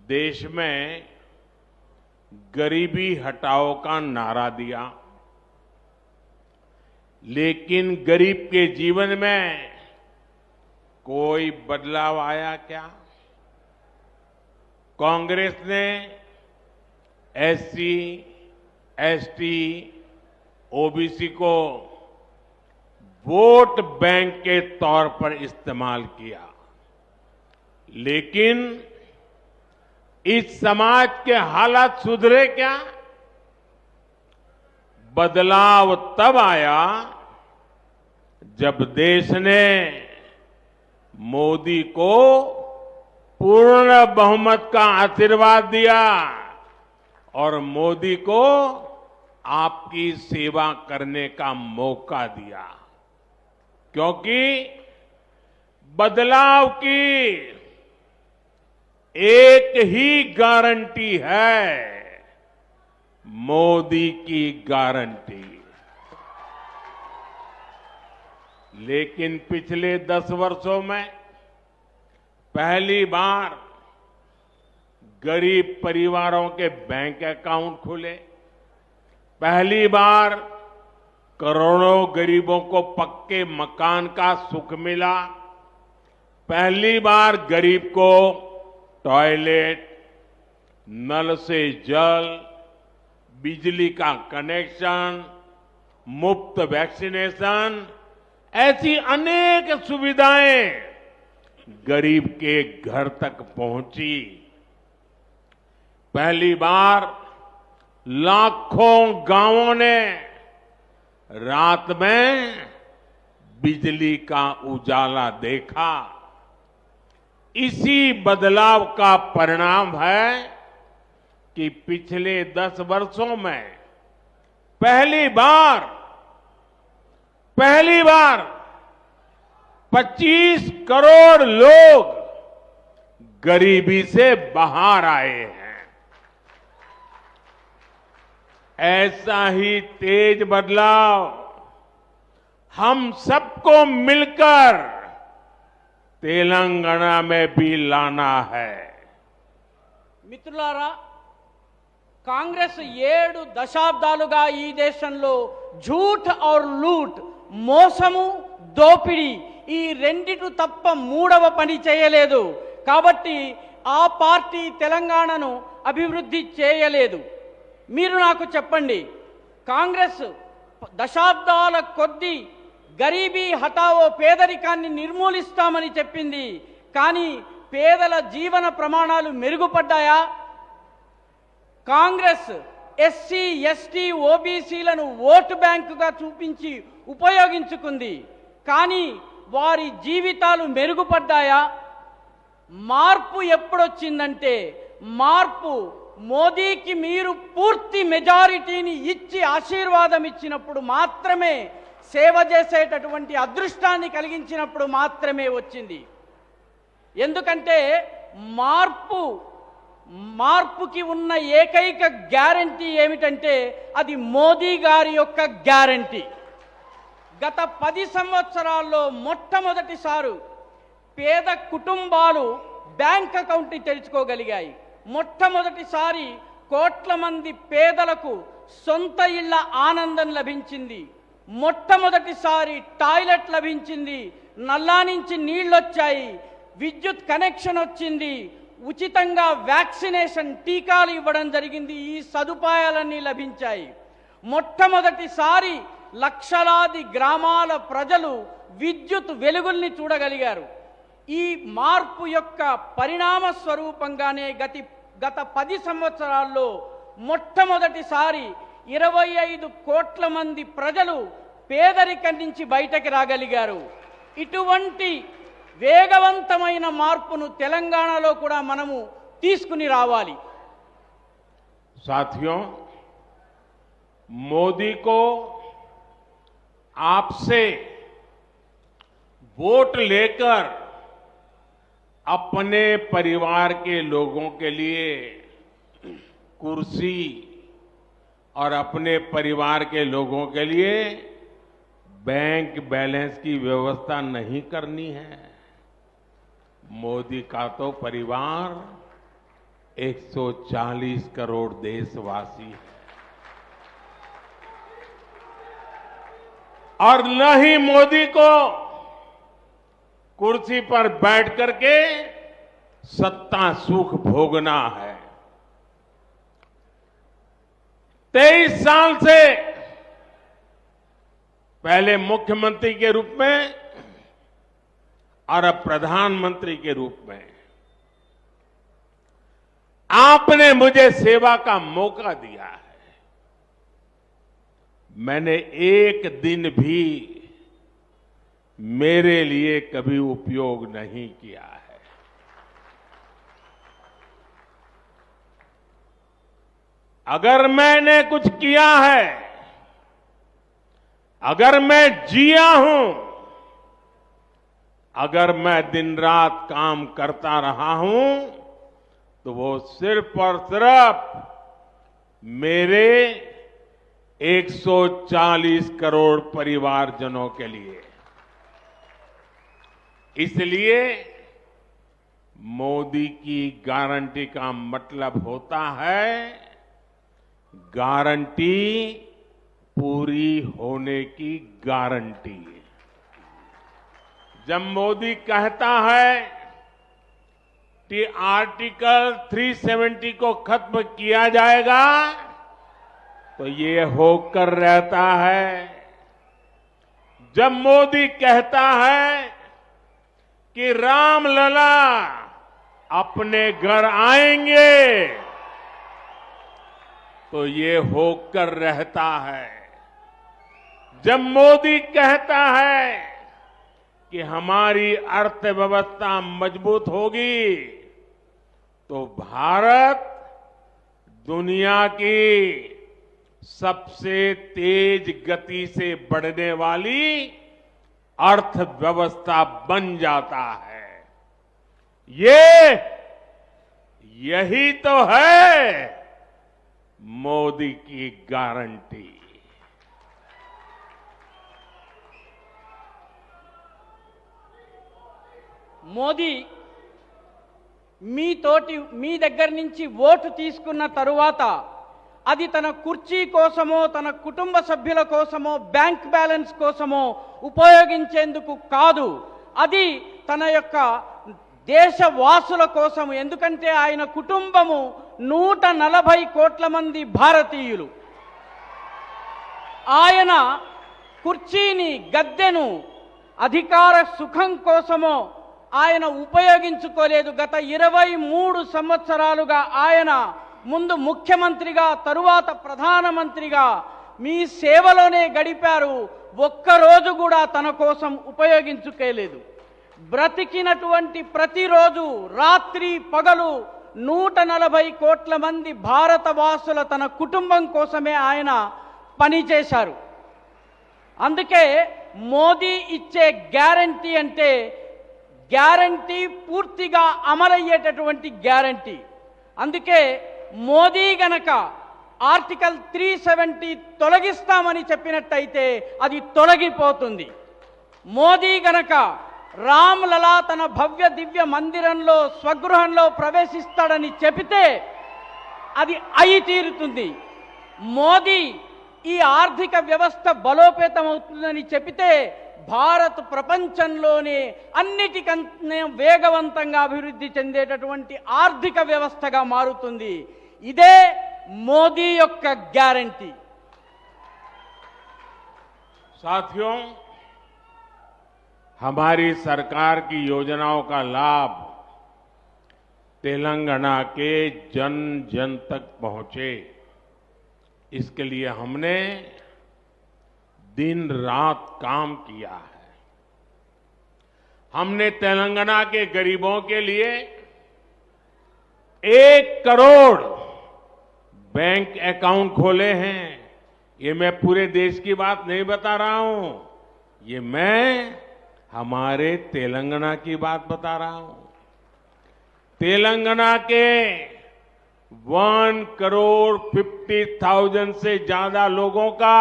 S3: देश में गरीबी हटाओ का नारा दिया, लेकिन गरीब के जीवन में कोई बदलाव आया क्या? कांग्रेस ने एससी, एसटी, ओबीसी को वोट बैंक के तौर पर इस्तेमाल किया, लेकिन इस समाज के हालात सुधरे क्या? बदलाव तब आया जब देश ने मोदी को पूर्ण बहुमत का आशीर्वाद दिया और मोदी को आपकी सेवा करने का मौका दिया, क्योंकि बदलाव की एक ही गारंटी है, मोदी की गारंटी। लेकिन पिछले 10 वर्षों में पहली बार गरीब परिवारों के बैंक अकाउंट खुले, पहली बार करोड़ों गरीबों को पक्के मकान का सुख मिला, पहली बार गरीब को टॉयलेट, नल से जल, बिजली का कनेक्शन, मुफ्त वैक्सीनेशन, ऐसी अनेक सुविधाएं गरीब के घर तक पहुंची। पहली बार लाखों गांवों ने रात में बिजली का उजाला देखा। इसी बदलाव का परिणाम है कि पिछले 10 वर्षों में पहली बार 25 करोड़ लोग गरीबी से बाहर आए हैं। ऐसा ही तेज बदलाव हम सबको मिलकर तेलंगाना में भी लाना है।
S4: మిత్రులారా, కాంగ్రెస్ 7 దశాబ్దాలుగా ఈ దేశంలో झूठ और लूट, మోసము, దోపిడీ ఈ రెండిటి తప్ప మూడవ పని చేయలేదు. కాబట్టి ఆ పార్టీ తెలంగాణను అభివృద్ధి చేయలేదు. మీరు నాకు చెప్పండి, కాంగ్రెస్ దశాబ్దాల కొద్దీ గరీబీ హటావో పేదరికాన్ని నిర్మూలిస్తామని చెప్పింది. కానీ పేదల జీవన ప్రమాణాలు మెరుగుపడ్డాయా? కాంగ్రెస్ ఎస్సీ, ఎస్టీ, ఓబీసీలను ఓటు బ్యాంకుగా చూపించి ఉపయోగించుకుంది. కానీ వారి జీవితాలు మెరుగుపడ్డాయా? మార్పు ఎప్పుడొచ్చిందంటే, మార్పు మోదీకి మీరు పూర్తి మెజారిటీని ఇచ్చి ఆశీర్వాదం ఇచ్చినప్పుడు మాత్రమే, సేవ చేసేటటువంటి అదృష్టాన్ని కలిగించినప్పుడు మాత్రమే వచ్చింది. ఎందుకంటే మార్పుకి ఉన్న ఏకైక గ్యారంటీ ఏమిటంటే అది మోదీ గారి యొక్క గ్యారంటీ. గత 10 సంవత్సరాల్లో మొట్టమొదటిసారి పేద కుటుంబాలు బ్యాంక్ అకౌంట్ తెరుచుకోగలిగాయి. మొట్టమొదటిసారి కోట్ల మంది పేదలకు సొంత ఇళ్ల ఆనందం లభించింది. మొట్టమొదటిసారి టాయిలెట్ లభించింది. నల్లా నుంచి నీళ్లొచ్చాయి. విద్యుత్ కనెక్షన్ వచ్చింది. ఉచితంగా వ్యాక్సినేషన్ టీకాలు ఇవ్వడం జరిగింది. ఈ సదుపాయాలన్నీ లభించాయి. మొట్టమొదటిసారి లక్షలాది గ్రామాల ప్రజలు విద్యుత్ వెలుగుల్ని చూడగలిగారు. ఈ మార్పు యొక్క పరిణామ స్వరూపంగానే గత 10 సంవత్సరాల్లో మొట్టమొదటిసారి 25 కోట్ల మంది ప్రజలు పేదరికం నుంచి బయటకు రాగలిగారు. ఇటువంటి వేగవంతమైన మార్పును తెలంగాణలో కూడా మనము తీసుకుని రావాలి.
S3: साथियों, मोदी को आपसे वोट लेकर अपने परिवार के लोगों के लिए कुर्सी और अपने परिवार के लोगों के लिए बैंक बैलेंस की व्यवस्था नहीं करनी है। मोदी का तो परिवार 140 करोड़ देशवासी है और न ही मोदी को कुर्सी पर बैठ करके सत्ता सुख भोगना है। 23 साल से पहले मुख्यमंत्री के रूप में और अब प्रधानमंत्री के रूप में आपने मुझे सेवा का मौका दिया है। मैंने एक दिन भी मेरे लिए कभी उपयोग नहीं किया है। अगर मैंने कुछ किया है, अगर मैं जिया हूं, अगर मैं दिन रात काम करता रहा हूं, तो वो सिर्फ और सिर्फ मेरे 140 करोड़ परिवारजनों के लिए। इसलिए मोदी की गारंटी का मतलब होता है गारंटी पूरी होने की गारंटी। जब मोदी कहता है कि आर्टिकल 370 को खत्म किया जाएगा, तो ये होकर रहता है। जब मोदी कहता है कि रामलला अपने घर आएंगे, तो ये होकर रहता है। जब मोदी कहता है कि हमारी अर्थव्यवस्था मजबूत होगी तो भारत दुनिया की सबसे तेज गति से बढ़ने वाली अर्थव्यवस्था बन जाता है। यही तो है मोदी की गारंटी।
S4: మోదీ మీ దగ్గర నుంచి ఓటు తీసుకున్న తరువాత అది తన కుర్చీ కోసమో తన కుటుంబ సభ్యుల కోసమో బ్యాంక్ బ్యాలెన్స్ కోసమో ఉపయోగించేందుకు కాదు, అది తన యొక్క దేశవాసుల కోసం. ఎందుకంటే ఆయన కుటుంబము 140 కోట్ల మంది భారతీయులు. ఆయన కుర్చీని గద్దెను అధికార సుఖం కోసమో ఆయన ఉపయోగించుకోలేదు. గత 23 సంవత్సరాలుగా ఆయన ముందు ముఖ్యమంత్రిగా తరువాత ప్రధానమంత్రిగా మీ సేవలోనే గడిపారు. ఒక్కరోజు కూడా తన కోసం ఉపయోగించుకోలేదు. బ్రతికినటువంటి ప్రతిరోజు రాత్రి పగలు 140 కోట్ల మంది భారతవాసుల తన కుటుంబం కోసమే ఆయన పనిచేశారు. అందుకే మోదీ ఇచ్చే గ్యారంటీ అంటే గ్యారంటీ పూర్తిగా అమలయ్యేటటువంటి గ్యారంటీ. అందుకే మోదీ గనక ఆర్టికల్ 370 తొలగిస్తామని చెప్పినట్టయితే అది తొలగిపోతుంది. మోదీ గనక రామ్లలా తన భవ్య దివ్య మందిరంలో స్వగృహంలో ప్రవేశిస్తాడని చెబితే అది అయి తీరుతుంది. మోదీ ఈ ఆర్థిక వ్యవస్థ బలోపేతమవుతుందని చెబితే భారత్ ప్రపంచంలోనే అన్నిటికన్నా వేగవంతంగా అభివృద్ధి చెందేటటువంటి ఆర్థిక వ్యవస్థగా మారుతుంది. ఇదే మోదీ యొక్క గ్యారంటీ.
S3: साथियों, हमारी सरकार की योजनाओं का लाभ तेलंगाना के जन जन तक पहुंचे, इसके लिए हमने दिन रात काम किया है। हमने तेलंगाना के गरीबों के लिए 1 करोड़ बैंक अकाउंट खोले हैं। ये मैं पूरे देश की बात नहीं बता रहा हूं, ये मैं हमारे तेलंगाना की बात बता रहा हूं। तेलंगाना के 1,50,00,000 से ज्यादा लोगों का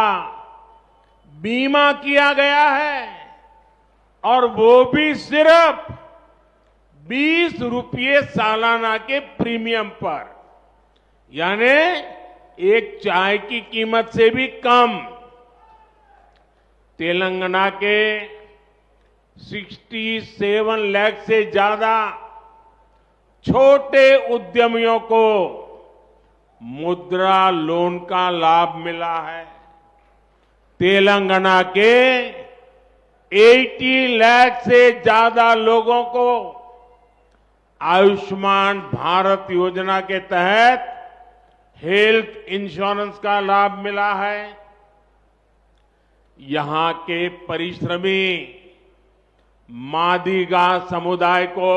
S3: बीमा किया गया है और वो भी सिर्फ 20 रुपये सालाना के प्रीमियम पर, यानी एक चाय की कीमत से भी कम। तेलंगाना के 67 लाख से ज्यादा छोटे उद्यमियों को मुद्रा लोन का लाभ मिला है। तेलंगाना के 80 लाख से ज्यादा लोगों को आयुष्मान भारत योजना के तहत हेल्थ इंश्योरेंस का लाभ मिला है। यहां के परिश्रमी मादिगा समुदाय को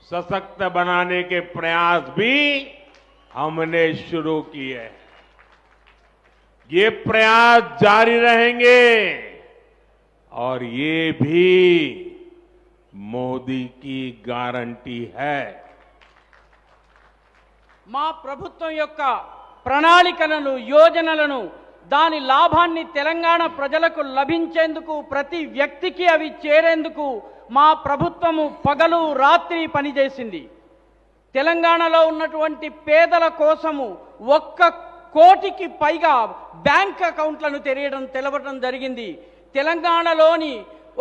S3: सशक्त बनाने के प्रयास भी हमने शुरू किए हैं। ये प्रयास जारी रहेंगे और ये भी मोदी की गारंटी है।
S4: మా ప్రభుత్వం యొక్క ప్రణాళికలను యోజనలను దాని లాభాన్ని తెలంగాణ ప్రజలకు లభించేందుకు ప్రతి వ్యక్తికి అవి చేరేందుకు మా ప్రభుత్వము పగలు రాత్రి పనిచేసింది. తెలంగాణలో ఉన్నటువంటి పేదల కోసము 1 కోటికి పైగా బ్యాంక్ అకౌంట్లను తెరవడం జరిగింది. తెలంగాణలోని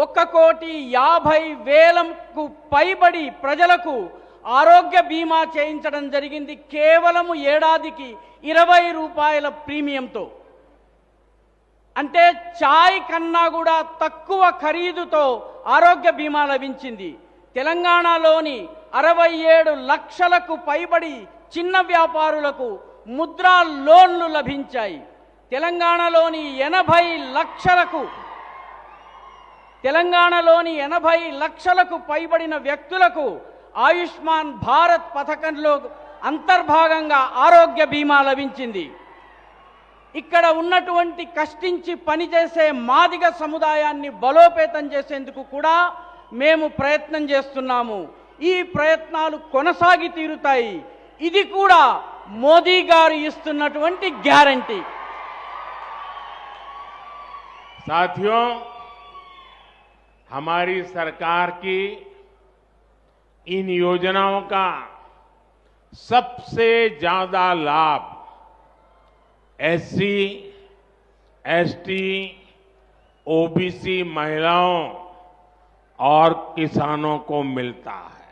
S4: 1,50,00,000కు పైబడి ప్రజలకు ఆరోగ్య బీమా చేయించడం జరిగింది. కేవలం ఏడాదికి 20 రూపాయల ప్రీమియంతో, అంటే చాయ్ కన్నా కూడా తక్కువ ఖరీదుతో ఆరోగ్య బీమా లభించింది. తెలంగాణలోని 67 లక్షలకు పైబడి చిన్న వ్యాపారులకు ముద్రా లోన్లు లభించాయి. తెలంగాణలోని 80 లక్షలకు తెలంగాణలోని 80 లక్షలకు పైబడిన వ్యక్తులకు ఆయుష్మాన్ భారత్ పథకంలో అంతర్భాగంగా ఆరోగ్య బీమా లభించింది. ఇక్కడ ఉన్నటువంటి కష్టించి పనిచేసే మాదిగ సముదాయాన్ని బలోపేతం చేసేందుకు కూడా మేము ప్రయత్నం చేస్తున్నాము. ఈ ప్రయత్నాలు కొనసాగి తీరుతాయి. ఇది కూడా మోదీ గారు ఇస్తున్నటువంటి గ్యారంటీ.
S3: साथियों, हमारी सरकार की इन योजनाओं का सबसे ज्यादा लाभ एससी, एसटी, ओबीसी महिलाओं और किसानों को मिलता है.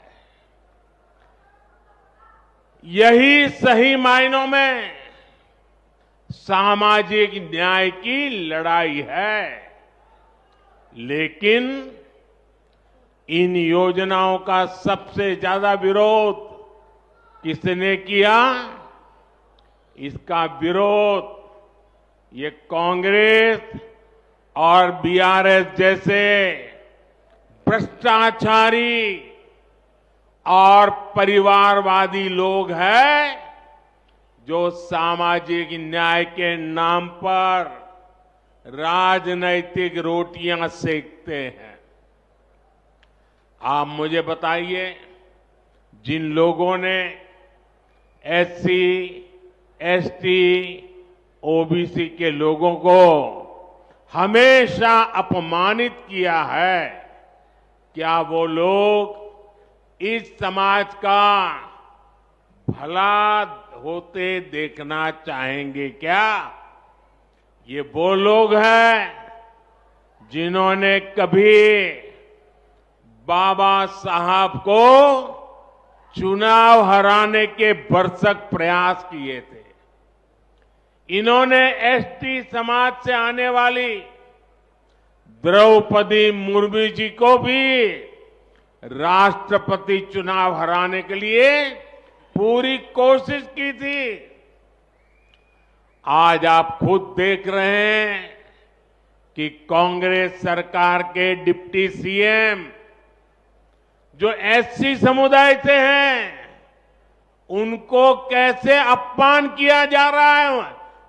S3: यही सही मायनों में सामाजिक न्याय की लड़ाई है. लेकिन इन योजनाओं का सबसे ज्यादा विरोध किसने किया? इसका विरोध ये कांग्रेस और बीआरएस जैसे भ्रष्टाचारी और परिवारवादी लोग हैं जो सामाजिक न्याय के नाम पर राजनैतिक रोटियां सेकते हैं. आप मुझे बताइए, जिन लोगों ने एससी, एसटी, ओबीसी के लोगों को हमेशा अपमानित किया है, क्या वो लोग इस समाज का भला होते देखना चाहेंगे क्या? ये वो लोग हैं जिन्होंने कभी बाबा साहब को चुनाव हराने के भरसक प्रयास किए थे. इन्होंने एसटी समाज से आने वाली द्रौपदी मुर्मू जी को भी राष्ट्रपति चुनाव हराने के लिए पूरी कोशिश की थी. आज आप खुद देख रहे हैं कि कांग्रेस सरकार के डिप्टी सीएम जो एससी समुदाय से हैं, उनको कैसे अपमान किया जा रहा है,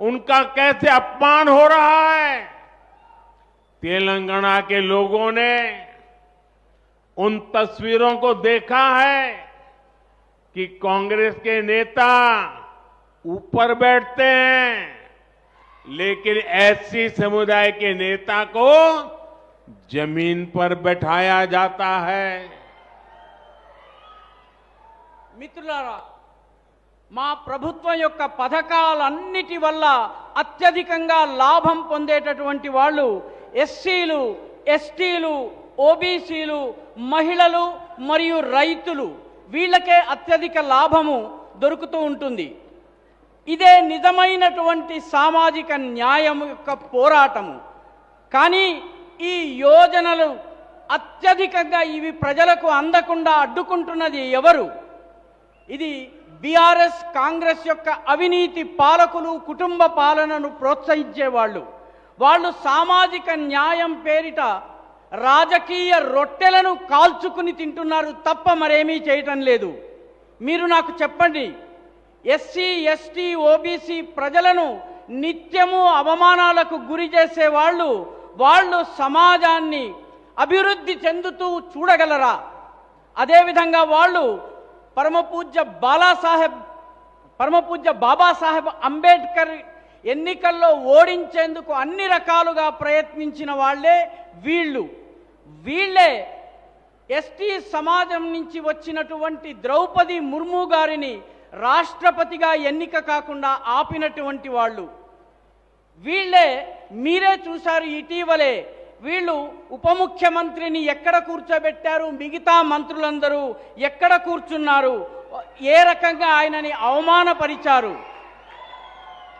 S3: उनका कैसे अपमान हो रहा है. तेलंगाना के लोगों ने उन तस्वीरों को देखा है कि कांग्रेस के नेता ऊपर बैठते हैं, लेकिन एससी समुदाय के नेता को जमीन पर बैठाया जाता है.
S4: మిత్రులారా, మా ప్రభుత్వం యొక్క పథకాలన్నిటి వల్ల అత్యధికంగా లాభం పొందేటటువంటి వాళ్ళు ఎస్సీలు, ఎస్టీలు, ఓబీసీలు, మహిళలు మరియు రైతులు. వీళ్ళకే అత్యధిక లాభము దొరుకుతూ ఉంటుంది. ఇదే నిజమైనటువంటి సామాజిక న్యాయం యొక్క పోరాటము. కానీ ఈ యోజనలు అత్యధికంగా ఇవి ప్రజలకు అందకుండా అడ్డుకుంటున్నది ఎవరు? ఇది బీఆర్ఎస్ కాంగ్రెస్ యొక్క అవినీతి పాలకులు, కుటుంబ పాలనను ప్రోత్సహించేవాళ్ళు. వాళ్ళు సామాజిక న్యాయం పేరిట రాజకీయ రొట్టెలను కాల్చుకుని తింటున్నారు తప్ప మరేమీ చేయటం లేదు. మీరు నాకు చెప్పండి, ఎస్సీ, ఎస్టీ, ఓబీసీ ప్రజలను నిత్యము అవమానాలకు గురి చేసే వాళ్ళు సమాజాన్ని అభివృద్ధి చెందుతూ చూడగలరా? అదేవిధంగా వాళ్ళు పరమపూజ్య బాబాసాహెబ్ అంబేద్కర్ ఎన్నికల్లో ఓడించేందుకు అన్ని రకాలుగా ప్రయత్నించిన వాళ్ళే వీళ్ళే ఎస్టీ సమాజం నుంచి వచ్చినటువంటి ద్రౌపది ముర్ము గారిని రాష్ట్రపతిగా ఎన్నిక కాకుండా ఆపినటువంటి వాళ్ళు వీళ్ళే. మీరే చూశారు ఇటీవలే వీళ్ళు ఉప ముఖ్యమంత్రిని ఎక్కడ కూర్చోబెట్టారు, మిగతా మంత్రులందరూ ఎక్కడ కూర్చున్నారు, ఏ రకంగా ఆయనని అవమానపరిచారు.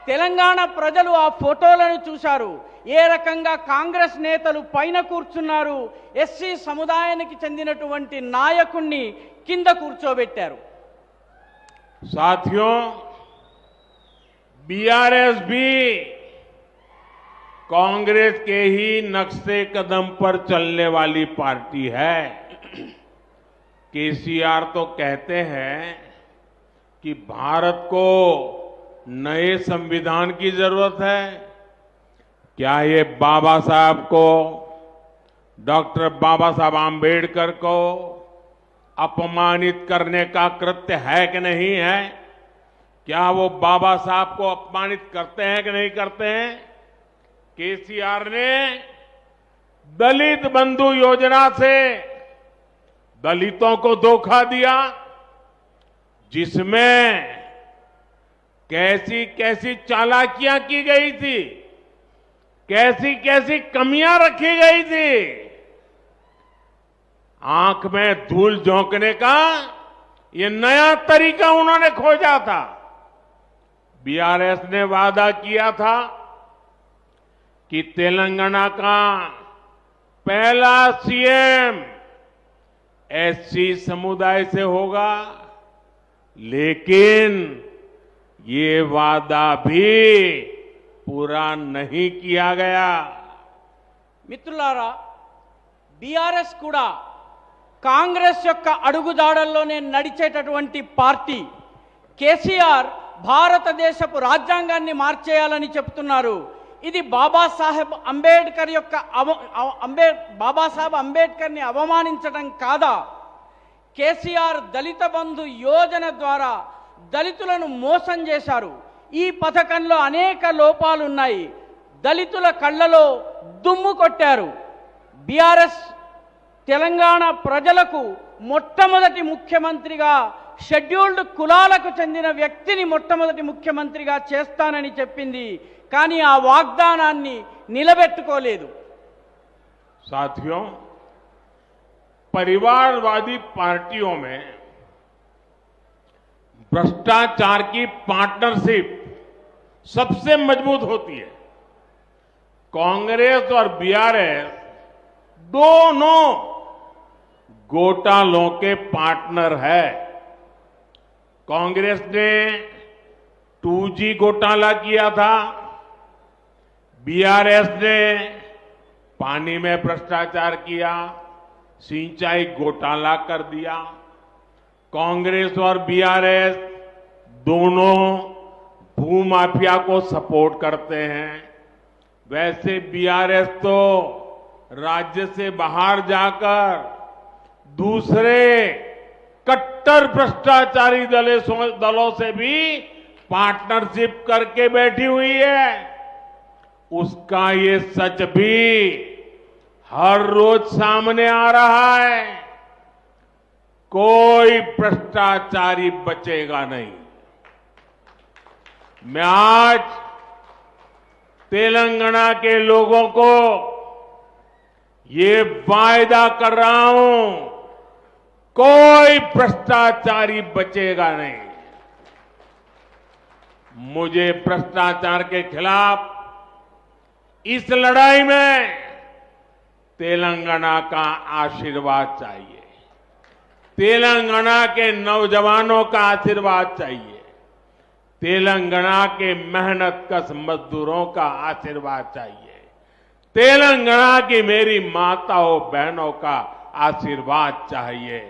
S4: తెలంగాణ ప్రజలు ఆ ఫోటోలను చూశారు. ఏ రకంగా కాంగ్రెస్ నేతలు పైన కూర్చున్నారు, ఎస్సీ సముదాయానికి చెందినటువంటి నాయకుణ్ణి కింద కూర్చోబెట్టారు.
S3: साथियों, बीआरएस भी कांग्रेस के ही नक्शे कदम पर चलने वाली पार्टी है। केसीआर तो कहते हैं कि भारत को नए संविधान की जरूरत है। क्या ये बाबा साहब को, डॉक्टर बाबा साहब आम्बेडकर को अपमानित करने का कृत्य है कि नहीं है? क्या वो बाबा साहब को अपमानित करते हैं कि नहीं करते हैं? केसीआर ने दलित बंधु योजना से दलितों को धोखा दिया, जिसमें कैसी कैसी चालाकियां की गई थी, कैसी कैसी कमियां रखी गई थी। आंख में धूल झोंकने का ये नया तरीका उन्होंने खोजा था। बीआरएस ने वादा किया था कि तेलंगाना का पहला सीएम एससी समुदाय से होगा, लेकिन ये वादा भी पूरा नहीं किया गया।
S4: మిత్రులారా, బీఆర్ఎస్ కూడా కాంగ్రెస్ యొక్క అడుగుజాడల్లోనే నడిచేటటువంటి పార్టీ. కేసీఆర్ భారతదేశపు రాజ్యాంగాన్ని మార్చేయాలని చెప్తున్నారు. ఇది బాబాసాహెబ్ అంబేద్కర్ యొక్క బాబాసాహెబ్ అంబేద్కర్ని అవమానించడం కాదా? కేసీఆర్ దళిత బంధు యోజన ద్వారా దళితులను మోసం చేశారు. ఈ పథకంలో అనేక లోపాలున్నాయి. దళితుల కళ్ళలో దుమ్ము కొట్టారు. బీఆర్ఎస్ తెలంగాణ ప్రజలకు మొట్టమొదటి ముఖ్యమంత్రిగా షెడ్యూల్డ్ కులాలకు చెందిన వ్యక్తిని మొట్టమొదటి ముఖ్యమంత్రిగా చేస్తానని చెప్పింది. కానీ ఆ వాగ్దానాన్ని నిలబెట్టుకోలేదు.
S3: साथियों, परिवारवादी पार्टियों में भ्रष्टाचार की पार्टनरशिप सबसे मजबूत होती है। कांग्रेस और बीआरएस दोनों घोटालों के पार्टनर है। कांग्रेस ने 2G घोटाला किया था, बीआरएस ने पानी में भ्रष्टाचार किया, सिंचाई घोटाला कर दिया। कांग्रेस और बीआरएस दोनों भूमाफिया को सपोर्ट करते हैं। वैसे बीआरएस तो राज्य से बाहर जाकर दूसरे कट्टर भ्रष्टाचारी दलों से भी पार्टनरशिप करके बैठी हुई है। उसका ये सच भी हर रोज सामने आ रहा है। कोई भ्रष्टाचारी बचेगा नहीं। मैं आज तेलंगाना के लोगों को ये वायदा कर रहा हूं, कोई भ्रष्टाचारी बचेगा नहीं। मुझे भ्रष्टाचार के खिलाफ इस लड़ाई में तेलंगाना का आशीर्वाद चाहिए, तेलंगाना के नौजवानों का आशीर्वाद चाहिए, तेलंगाना के मेहनतकश मजदूरों का आशीर्वाद चाहिए, तेलंगाना की मेरी माताओं बहनों का आशीर्वाद चाहिए।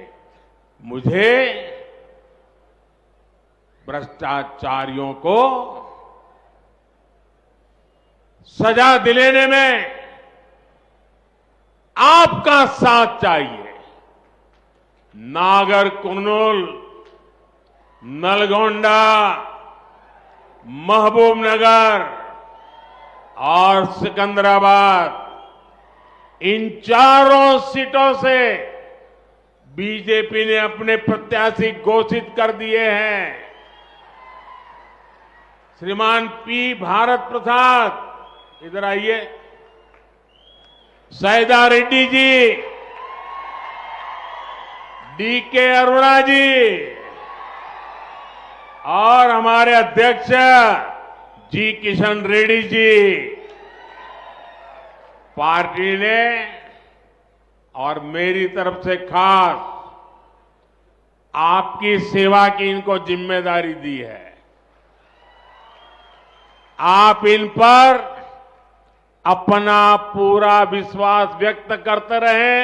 S3: मुझे भ्रष्टाचारियों को सजा दिलाने में आपका साथ चाहिए। नागर कुर्नूल, नलगोंडा, महबूबनगर और सिकंदराबाद, इन चारों सीटों से बीजेपी ने अपने प्रत्याशी घोषित कर दिए हैं। श्रीमान पी भारत प्रसाद, इधर आइए, सैदा रेड्डी जी, डीके अरुणा जी और हमारे अध्यक्ष जी किशन रेड्डी जी। पार्टी ने और मेरी तरफ से खास आपकी सेवा की इनको जिम्मेदारी दी है। आप इन पर अपना पूरा विश्वास व्यक्त करते रहे,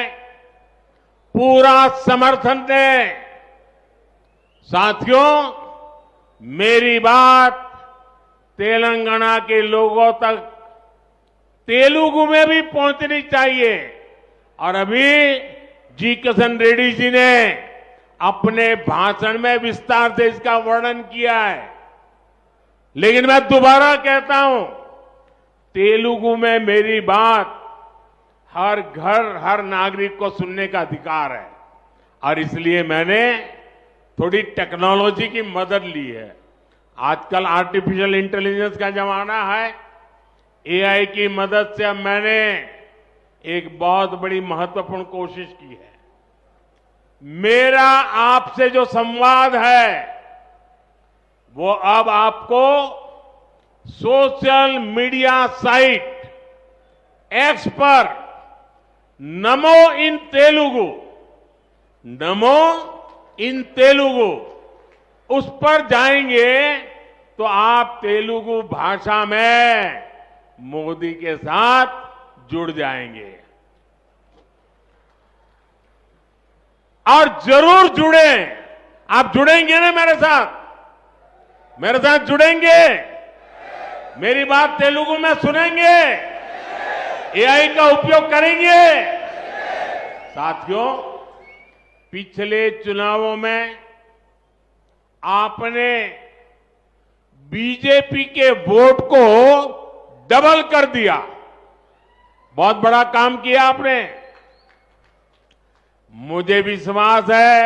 S3: पूरा समर्थन दें। साथियों, मेरी बात तेलंगाना के लोगों तक तेलुगु में भी पहुंचनी चाहिए। और अभी जी किशन रेड्डी जी ने अपने भाषण में विस्तार से इसका वर्णन किया है, लेकिन मैं दोबारा कहता हूं, तेलुगु में मेरी बात हर घर, हर नागरिक को सुनने का अधिकार है। और इसलिए मैंने थोड़ी टेक्नोलॉजी की मदद ली है। आजकल आर्टिफिशियल इंटेलिजेंस का जमाना है। एआई की मदद से अब मैंने एक बहुत बड़ी महत्वपूर्ण कोशिश की है। मेरा आपसे जो संवाद है वो अब आपको सोशल मीडिया साइट एक्स पर नमो इन तेलुगु उस पर जाएंगे तो आप तेलुगु भाषा में मोदी के साथ जुड़ जाएंगे। और जरूर जुड़ें। आप जुड़ेंगे ना मेरे साथ? मेरे साथ जुड़ेंगे? मेरी बात तेलुगु में सुनेंगे? एआई का उपयोग करेंगे? साथियों, पिछले चुनावों में आपने बीजेपी के वोट को डबल कर दिया। बहुत बड़ा काम किया आपने। मुझे विश्वास है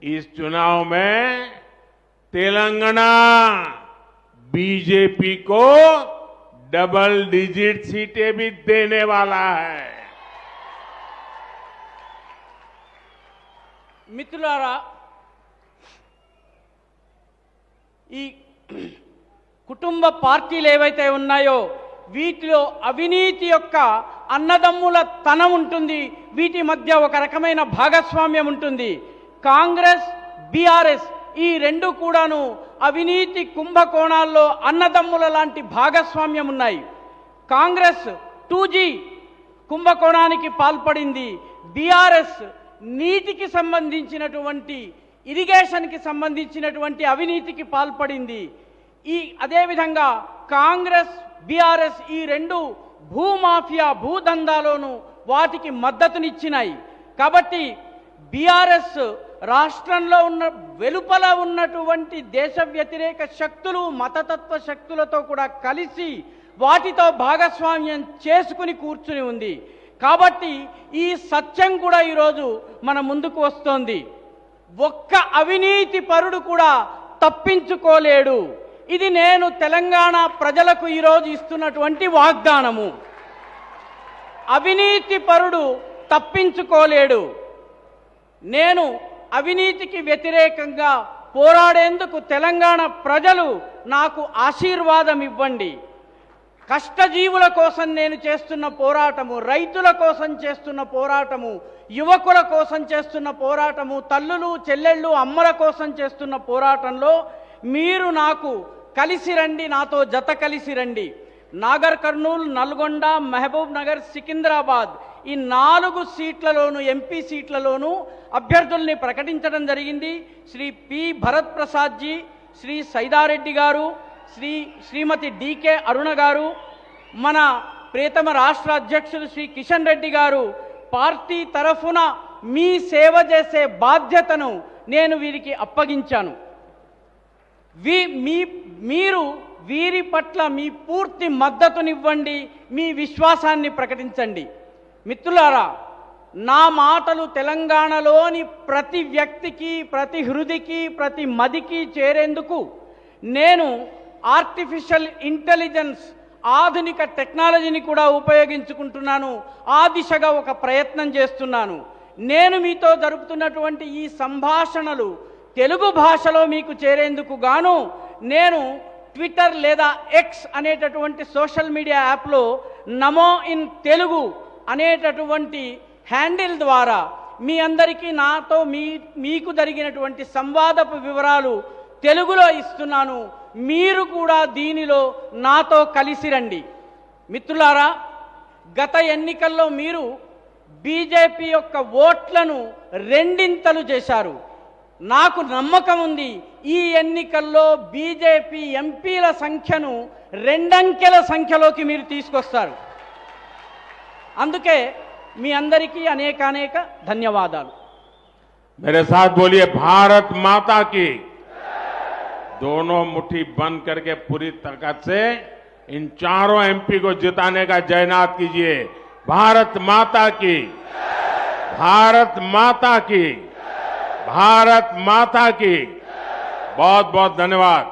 S3: इस चुनाव में तेलंगाना बीजेपी को डबल डिजिट सीटें भी देने वाला है।
S4: మిత్రులారా, ఈ కుటుంబ పార్టీలు ఏవైతే ఉన్నాయో వీటిలో అవినీతి యొక్క అన్నదమ్ముల తనం ఉంటుంది. వీటి మధ్య ఒక రకమైన భాగస్వామ్యం ఉంటుంది. కాంగ్రెస్, బీఆర్ఎస్ ఈ రెండు కూడాను అవినీతి కుంభకోణాల్లో అన్నదమ్ముల లాంటి భాగస్వామ్యం ఉన్నాయి. కాంగ్రెస్ 2G కుంభకోణానికి పాల్పడింది. బీఆర్ఎస్ నీటికి సంబంధించినటువంటి, ఇరిగేషన్కి సంబంధించినటువంటి అవినీతికి పాల్పడింది. అదేవిధంగా కాంగ్రెస్, బీఆర్ఎస్ ఈ రెండు భూమాఫియా, భూదందాలోను వాటికి మద్దతునిచ్చినాయి. కాబట్టి బీఆర్ఎస్ రాష్ట్రంలో ఉన్న వెలుపల ఉన్నటువంటి దేశ వ్యతిరేక శక్తులు, మతతత్వ శక్తులతో కూడా కలిసి వాటితో భాగస్వామ్యం చేసుకుని కూర్చుని ఉంది. కాబట్టి ఈ సత్యం కూడా ఈరోజు మన ముందుకు వస్తోంది. ఒక్క అవినీతి పరుడు కూడా తప్పించుకోలేడు. ఇది నేను తెలంగాణ ప్రజలకు ఈరోజు ఇస్తున్నటువంటి వాగ్దానము. అవినీతి పరుడు తప్పించుకోలేడు. నేను అవినీతికి వ్యతిరేకంగా పోరాడేందుకు తెలంగాణ ప్రజలు నాకు ఆశీర్వాదం ఇవ్వండి. కష్టజీవుల కోసం నేను చేస్తున్న పోరాటము, రైతుల కోసం చేస్తున్న పోరాటము, యువకుల కోసం చేస్తున్న పోరాటము, తల్లులు, చెల్లెళ్ళు, అమ్మల కోసం చేస్తున్న పోరాటంలో మీరు నాకు కలిసి రండి, నాతో జత కలిసి రండి. నాగర్ కర్నూల్, నల్గొండ, మహబూబ్ నగర్, సికింద్రాబాద్ ఈ 4 సీట్లలోనూ, ఎంపీ సీట్లలోనూ అభ్యర్థుల్ని ప్రకటించడం జరిగింది. శ్రీ పి భరత్ ప్రసాద్ జీ, శ్రీ సైదారెడ్డి గారు, శ్రీమతి డికే అరుణ గారు, మన ప్రియతమ రాష్ట్ర అధ్యక్షులు శ్రీ కిషన్ రెడ్డి గారు పార్టీ తరఫున మీ సేవ చేసే బాధ్యతను నేను వీరికి అప్పగించాను. మీరు వీరి పట్ల మీ పూర్తి మద్దతునివ్వండి, మీ విశ్వాసాన్ని ప్రకటించండి. మిత్రులారా, నా మాటలు తెలంగాణలోని ప్రతి వ్యక్తికి, ప్రతి హృదికి, ప్రతి మదికి చేరేందుకు నేను ఆర్టిఫిషియల్ ఇంటెలిజెన్స్, ఆధునిక టెక్నాలజీని కూడా ఉపయోగించుకుంటున్నాను. ఆ దిశగా ఒక ప్రయత్నం చేస్తున్నాను. నేను మీతో జరుపుతున్నటువంటి ఈ సంభాషణలు తెలుగు భాషలో మీకు చేరేందుకు గాను నేను ట్విట్టర్ లేదా ఎక్స్ అనేటటువంటి సోషల్ మీడియా యాప్లో నమో ఇన్ తెలుగు అనేటటువంటి హ్యాండిల్ ద్వారా మీ అందరికీ నాతో మీకు జరిగినటువంటి సంవాదపు వివరాలు తెలుగులో ఇస్తున్నాను. మీరు కూడా దీనిలో నాతో కలిసి రండి. మిత్రులారా, గత ఎన్నికల్లో మీరు బీజేపీ యొక్క ఓట్లను రెండింతలు చేశారు. నాకు నమ్మకం ఉంది, ఈ ఎన్నికల్లో బీజేపీ ఎంపీల సంఖ్యను రెండంకెల సంఖ్యలోకి మీరు తీసుకొస్తారు. అందుకే మీ అందరికీ అనేక ధన్యవాదాలు.
S3: मेरे साथ बोलिए भारत माता की। दोनों मुट्ठी बंद करके पूरी ताकत से इन चारों एमपी को जिताने का जयनाद कीजिए। भारत माता की, भारत माता की, भारत माता की। बहुत बहुत धन्यवाद।